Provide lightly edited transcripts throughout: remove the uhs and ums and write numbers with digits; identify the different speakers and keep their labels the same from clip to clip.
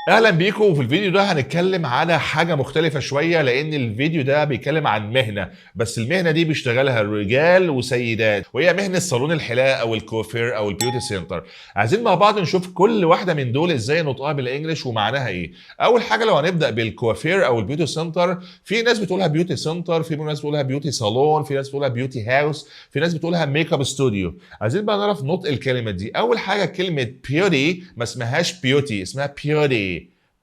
Speaker 1: اهلا بيكم. وفي الفيديو ده هنتكلم على حاجه مختلفه شويه، لان الفيديو ده بيتكلم عن مهنه، بس المهنه دي بيشتغلها رجال وسيدات، وهي مهنه صالون الحلاقه او الكوافير او البيوتي سنتر. عايزين مع بعض نشوف كل واحده من دول ازاي نطقها بالانجلش ومعناها ايه. اول حاجه لو هنبدا بالكوافير او البيوتي سنتر، في ناس بتقولها بيوتي سنتر، في ناس بتقولها بيوتي صالون، في ناس بتقولها بيوتي هاوس، في ناس بتقولها ميك اب ستوديو. عايزين بقى نعرف نطق الكلمه دي. اول حاجه كلمه بيوتي ما اسمهاش بيوتي، اسمها بيوتي.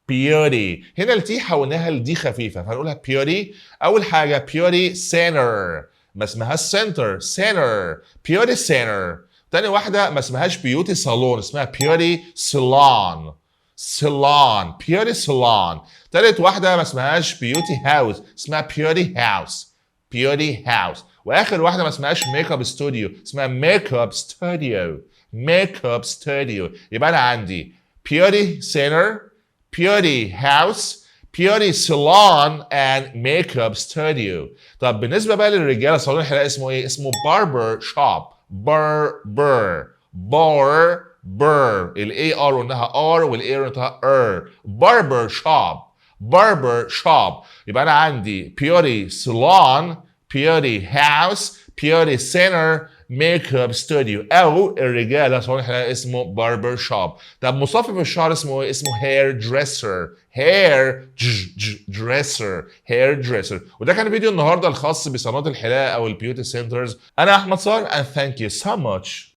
Speaker 1: بيوري. هنا التي حولناها لدي خفيفه فهنقولها بيوري. اول حاجه بيوري سينر، ما اسمهاش سنتر، سينر، بيوري سينر. تاني واحده ما اسمهاش بيوتي صالون، اسمها بيوري سالون، سالون، بيوري سالون. تالت واحده ما اسمهاش بيوتي هاوس، اسمها بيوري هاوس، بيوري هاوس. واخر واحده ما اسمهاش ميك اب ستوديو، اسمها ميك اب ستوديو، ميك اب ستوديو. يبقى انا عندي بيوري سينر، Beauty House, Beauty Salon and Makeup Studio. طب بالنسبة بقى للرجالة، صالون الحلاقة اسمه ايه؟ اسمه Barber Shop. Barber. Barber. ال AR قلناها R وال A قلناها R. Barber Shop. Barber Shop. يبقى أنا عندي Beauty Salon, Beauty House, Beauty Center, ميك اب ستوديو. او الرجاله صالون الحلاقه اسمه باربر شوب. طب مصفف الشعر اسمه ايه؟ اسمه هير دريسر، هير دريسر، هير دريسر. وده كان فيديو النهارده الخاص بصالونات الحلاقه او البيوتي سنترز. انا احمد صار and thank you so much.